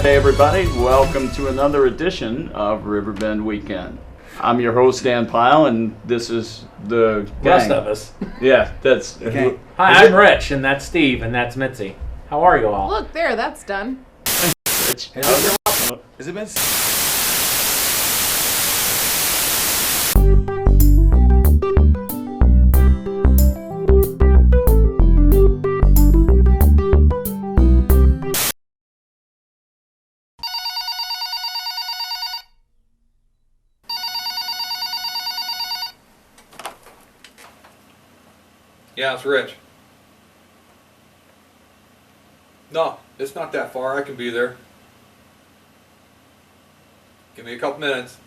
Hey everybody, welcome to another edition of Riverbend Weekend. I'm your host Dan Pyle, and this is the rest gang. of us. Yeah, that's okay. Hi, I'm Rich, and that's Steve, and that's Mitzi. How are you all? Look there, that's done. Rich. Has it been? Yeah, it's Rich. No, it's not that far. I can be there. Give me a couple minutes.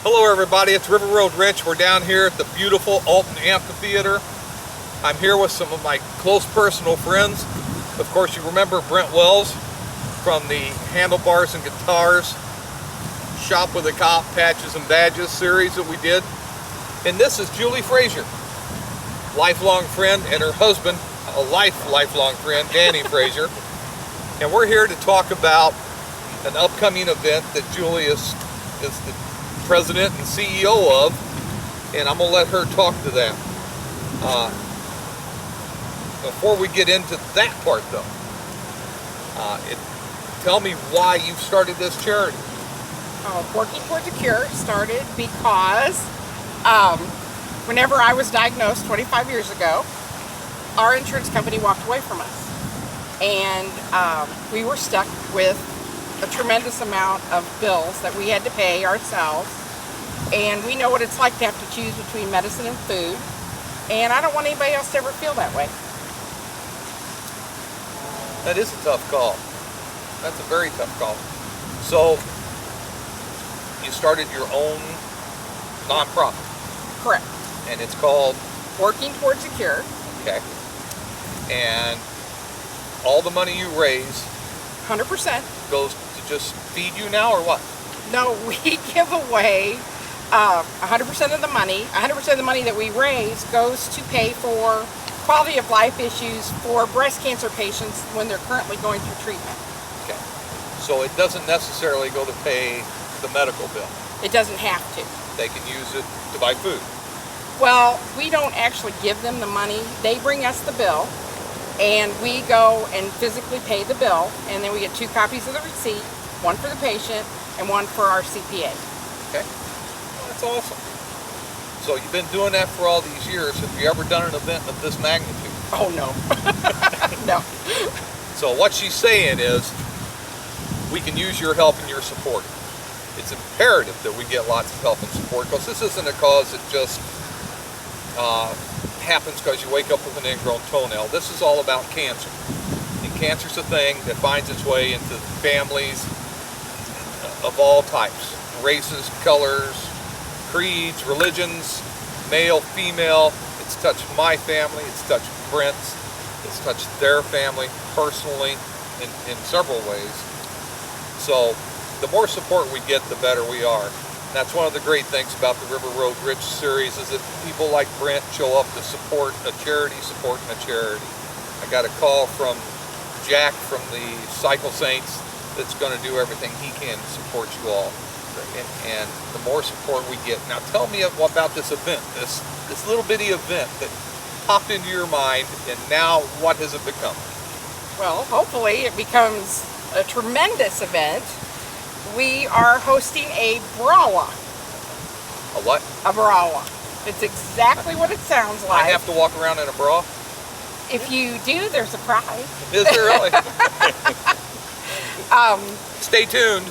Hello everybody, it's River Road Rich. We're down here at the beautiful Alton Amphitheater. I'm here with some of my close personal friends. Of course, you remember Brent Wells from the Handlebars and Guitars Shop with a Cop Patches and Badges series that we did. And this is Julie Frazier, lifelong friend, and her husband, a lifelong friend, Danny Frazier. And we're here to talk about an upcoming event that Julie is the president and CEO of, and I'm gonna let her talk to that. Before we get into that part though, tell me why you've started this charity. Working Towards a Cure started because whenever I was diagnosed 25 years ago, our insurance company walked away from us. And we were stuck with a tremendous amount of bills that we had to pay ourselves. And we know what it's like to have to choose between medicine and food. And I don't want anybody else to ever feel that way. That is a tough call. That's a very tough call. So, you started your own nonprofit. Correct. And it's called? Working Towards a Cure. Okay. And all the money you raise 100%. goes to just feed you now, or what? No, we give away 100% of the money. 100% of the money that we raise goes to pay for quality of life issues for breast cancer patients when they're currently going through treatment. Okay. So it doesn't necessarily go to pay the medical bill. It doesn't have to. They can use it to buy food. Well, we don't actually give them the money. They bring us the bill, and we go and physically pay the bill, and then we get 2 copies of the receipt, one for the patient and one for our CPA. Okay. That's awesome. So you've been doing that for all these years. Have you ever done an event of this magnitude? Oh, no. No. So what she's saying is, we can use your help and your support. It's imperative that we get lots of help and support, because this isn't a cause that just happens because you wake up with an ingrown toenail. This is all about cancer. And cancer's a thing that finds its way into families of all types. Races, colors, creeds, religions, male, female. It's touched my family, it's touched Brent's, it's touched their family personally in several ways. So the more support we get, the better we are. That's one of the great things about the River Road Rich series is that people like Brent show up to support a charity supporting a charity. I got a call from Jack from the Cycle Saints that's going to do everything he can to support you all. And the more support we get. Now tell me about this event, this little bitty event that popped into your mind, and now what has it become? Well, hopefully it becomes a tremendous event. We are hosting a brawler. A what? A brawler. It's exactly what it sounds like. I have to walk around in a bra? If you do, there's a prize. Is there really? Stay tuned.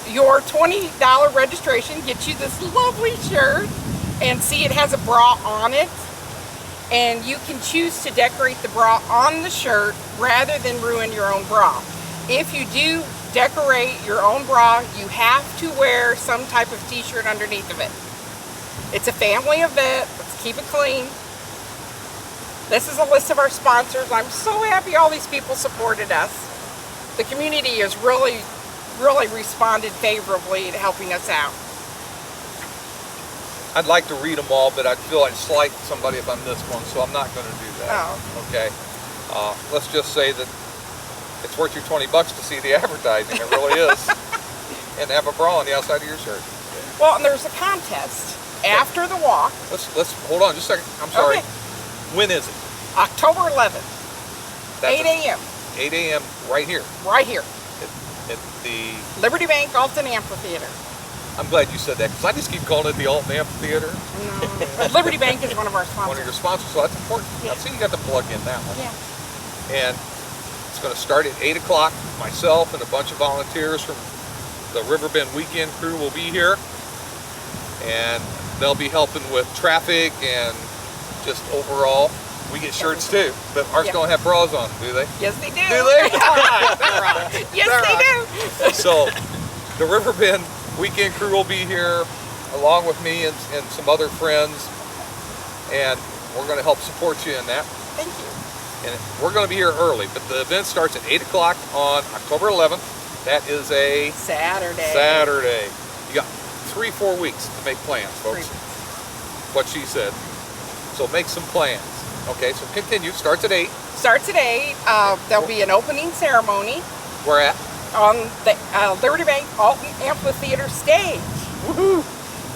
Your $20 registration gets you this lovely shirt, and see, it has a bra on it, and you can choose to decorate the bra on the shirt rather than ruin your own bra. If you do decorate your own bra, you have to wear some type of t-shirt underneath of it. It's a family event. Let's keep it clean. This is a list of our sponsors. I'm so happy all these people supported us. The community has really responded favorably to helping us out. I'd like to read them all, but I'd feel I'd slight somebody if I missed one, so I'm not going to do that. Oh. Okay. Let's just say that it's worth your $20 to see the advertising. It really is. And have a bra on the outside of your shirt. Well, and there's a contest after the walk. Let's hold on just a second. I'm sorry. Okay. When is it? October 11th, That's 8 a.m. 8 a.m. right here right here, at the. Liberty Bank Alton Amphitheater. I'm glad you said that because I just keep calling it the Alton Amphitheater. No, but Liberty Bank is one of our One of your sponsors. sponsors, so that's important. Yeah. I see you got to plug in that one. Yeah. And it's going to start at 8 o'clock. Myself and a bunch of volunteers from the Riverbend Weekend crew will be here. And they'll be helping with traffic and just overall. We get shirts too, but ours Yeah. don't have bras on, do they? Yes, they do. Do they? All right, all right. Yes, All they right. do. So the Riverbend Weekend crew will be here along with me and some other friends. And we're going to help support you in that. Thank you. And we're going to be here early, but the event starts at 8 o'clock on October 11th. That is a Saturday. You got 3-4 weeks to make plans, folks. What she said. So make some plans. Okay, so continue. Starts at 8. Starts at 8. There'll be an opening ceremony Where at? on the Liberty Bank Alton Amphitheater stage. Woohoo!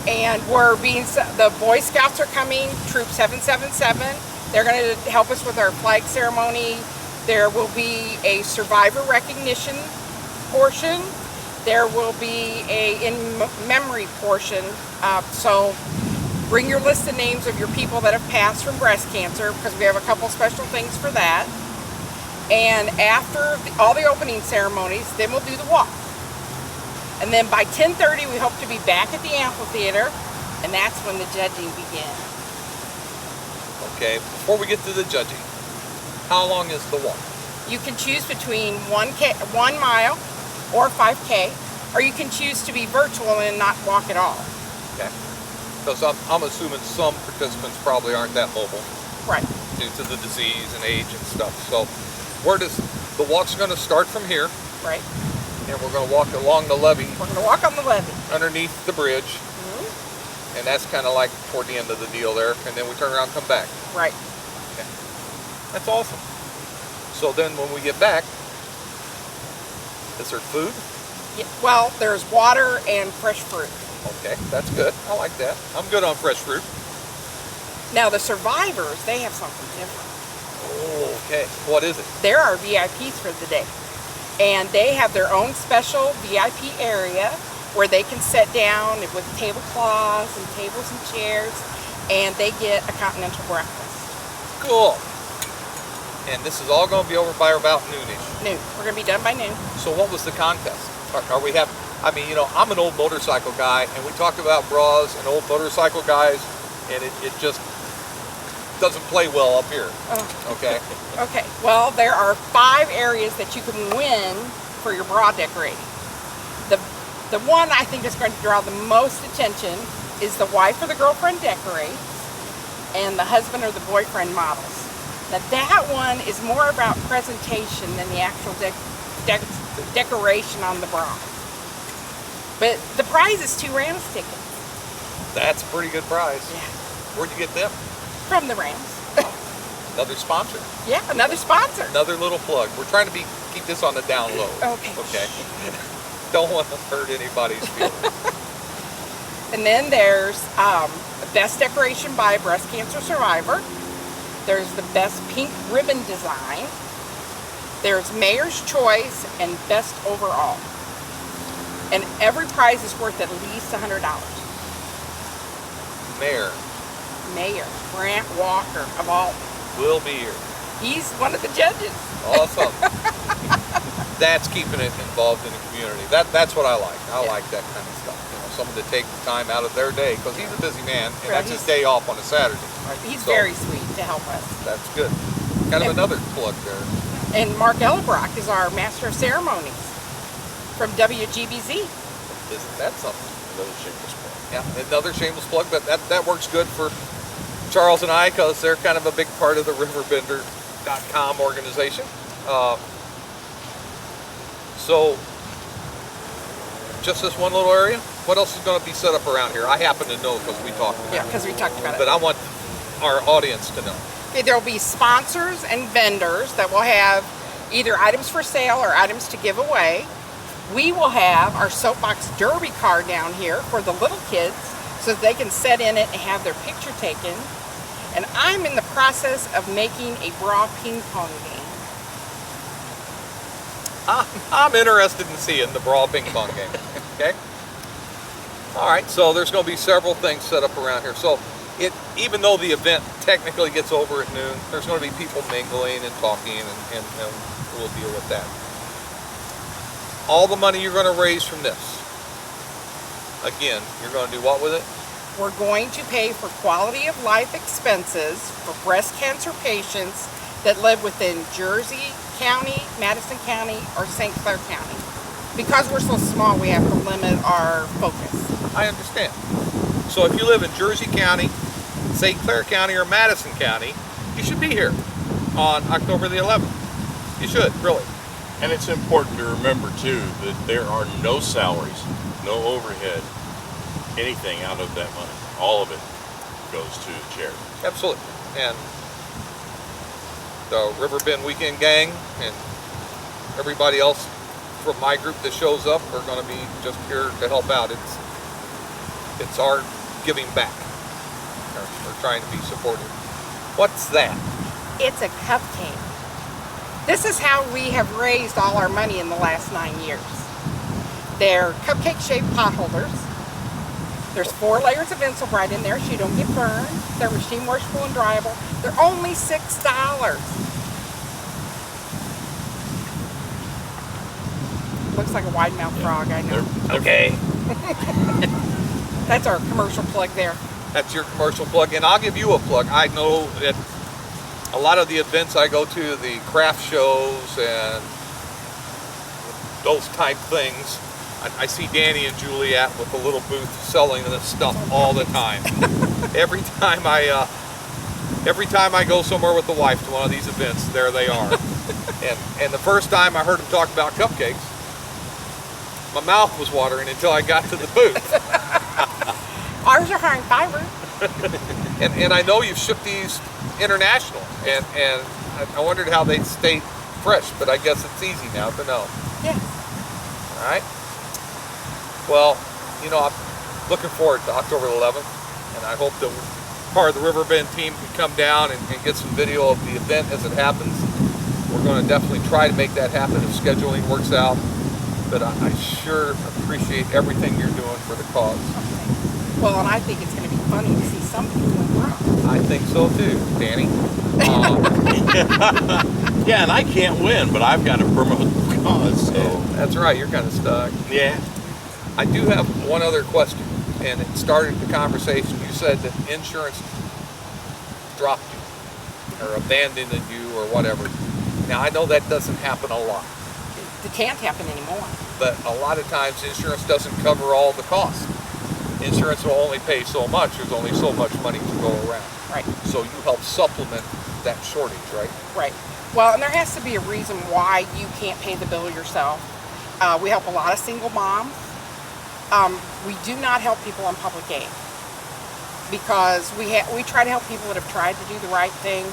And the Boy Scouts are coming, Troop 777. They're going to help us with our flag ceremony. There will be a survivor recognition portion. There will be a in memory portion. So bring your list of names of your people that have passed from breast cancer, because we have a couple special things for that. And after all the opening ceremonies, then we'll do the walk. And then by 10:30, we hope to be back at the amphitheater, and that's when the judging begins. Okay, before we get to the judging, how long is the walk? You can choose between 1 mile or 5K, or you can choose to be virtual and not walk at all. Okay. Because I'm assuming some participants probably aren't that mobile Right. due to the disease and age and stuff. So the walk's going to start from here, Right. and we're going to walk along the levee We're going to walk on the levee. underneath the bridge, Mhm. and that's kind of like toward the end of the deal there, and then we turn around and come back. Right. Okay. That's awesome. So then when we get back, is there food? Yeah, well, there's water and fresh fruit. Okay, that's good. I like that. I'm good on fresh fruit. Now, the survivors, they have something different. Oh, okay. What is it? They're our VIPs for the day. And they have their own special VIP area where they can sit down with tablecloths and tables and chairs, and they get a continental breakfast. Cool. And this is all going to be over by about noonish. Noon. We're going to be done by noon. So what was the contest? Are we having, I mean, you know, I'm an old motorcycle guy, and we talked about bras and old motorcycle guys, and it just doesn't play well up here. Okay. Okay. Well, there are 5 areas that you can win for your bra decorating. The one I think is going to draw the most attention is the wife or the girlfriend decorates, and the husband or the boyfriend models. Now that one is more about presentation than the actual decoration on the bra. But the prize is 2 Rams tickets. That's a pretty good prize. Yeah. Where'd you get them? From the Rams. Another sponsor. Yeah, another sponsor. Another little plug. We're trying to keep this on the down low. Okay. Okay. Don't want to hurt anybody's feelings. And then there's Best Decoration by Breast Cancer Survivor. There's the Best Pink Ribbon Design. There's Mayor's Choice and Best Overall. And every prize is worth at least $100. Mayor Grant Walker of Alton. Will be here. He's one of the judges. Awesome. That's keeping it involved in the community. That's what I like. I like that kind of stuff. You know, someone to take the time out of their day, because he's a busy man, and Right, that's his day off on a Saturday. He's So, very sweet to help us. That's good. Kind of another plug there. And Mark Ellebrock is our Master of Ceremonies from WGBZ. Isn't that something? Another shameless plug. Yeah, another shameless plug, but that works good for Charles and I, because they're kind of a big part of the RiverBender.com organization. So, just this one little area? What else is going to be set up around here? I happen to know because we talked about it. Yeah, because we talked about it. But I want our audience to know. Okay, there will be sponsors and vendors that will have either items for sale or items to give away. We will have our Soapbox Derby car down here for the little kids so that they can sit in it and have their picture taken. And I'm in the process of making a bra ping pong game. I'm interested in seeing the brawl ping pong game. Okay. All right. So there's going to be several things set up around here. So even though the event technically gets over at noon, there's going to be people mingling and talking, and we'll deal with that. All the money you're going to raise from this, again, you're going to do what with it? We're going to pay for quality of life expenses for breast cancer patients that live within Jersey County, Madison County, or St. Clair County. Because we're so small, we have to limit our focus. I understand. So if you live in Jersey County, St. Clair County, or Madison County, you should be here on October the 11th. You should, really. And it's important to remember too that there are no salaries, no overhead, anything out of that money. All of it goes to charity. Absolutely. And the Riverbend Weekend gang and everybody else from my group that shows up are going to be just here to help out. It's our giving back. We're trying to be supportive. What's that? It's a cupcake. This is how we have raised all our money in the last 9 years. They're cupcake-shaped pot holders. There's 4 layers of Insulbrite in there so you don't get burned. They're machine washable and dryable. They're only $6. Looks like a wide-mouthed frog, I know. Okay. That's our commercial plug there. That's your commercial plug. And I'll give you a plug. I know that a lot of the events I go to, the craft shows and those type things, I see Danny and Juliet with a little booth selling this stuff all the time. Every time I go somewhere with the wife to one of these events, there they are. and the first time I heard them talk about cupcakes, my mouth was watering until I got to the booth. Ours are high in fiber. and I know you've shipped these international, and I wondered how they stayed fresh, but I guess it's easy now to know. Yeah. All right. Well, you know, I'm looking forward to October 11th, and I hope that part of the Riverbend team can come down and get some video of the event as it happens. We're going to definitely try to make that happen if scheduling works out, but I sure appreciate everything you're doing for the cause. Well, and I think it's going to be funny to see some people in front. I think so too, Danny. Yeah, and I can't win, but I've got to promote the cause. So That's right, you're kind of stuck. yeah. I do have one other question, and it started the conversation. You said that insurance dropped you or abandoned you or whatever. Now, I know that doesn't happen a lot, It can't happen anymore. but a lot of times insurance doesn't cover all the costs. Insurance will only pay so much. There's only so much money to go around. Right. So you help supplement that shortage, right? Right. Well, and there has to be a reason why you can't pay the bill yourself. We help a lot of single moms. We do not help people on public aid because we try to help people that have tried to do the right thing.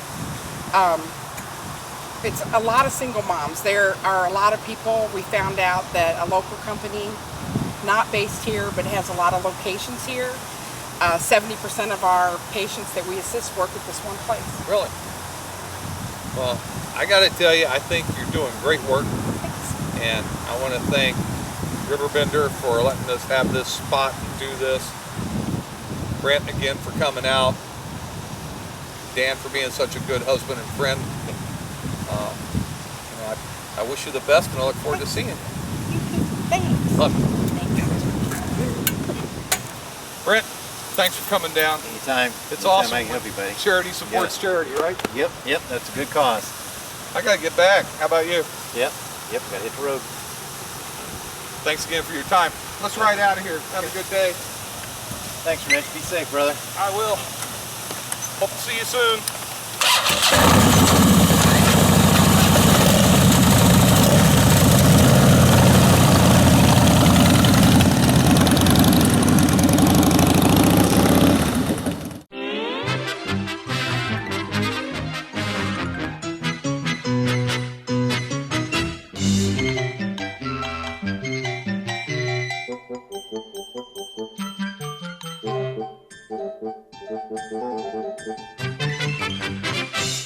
It's a lot of single moms. There are a lot of people. We found out that a local company, not based here, but has a lot of locations here. 70% of our patients that we assist work at this one place. Really? Well, I got to tell you, I think you're doing great work. Thanks. And I want to thank RiverBender for letting us have this spot and do this. Brent again for coming out. Dan for being such a good husband and friend. I wish you the best, and I look forward to seeing you. Thanks. Love you. Thank you. Brent, thanks for coming down. Anytime. It's Anytime awesome. I can help you, buddy. Charity supports charity, right? Yep, that's a good cause. I got to get back. How about you? Yep, gotta hit the road. Thanks again for your time. Let's ride out of here. Have a good day. Thanks, Rich. Be safe, brother. I will. Hope to see you soon.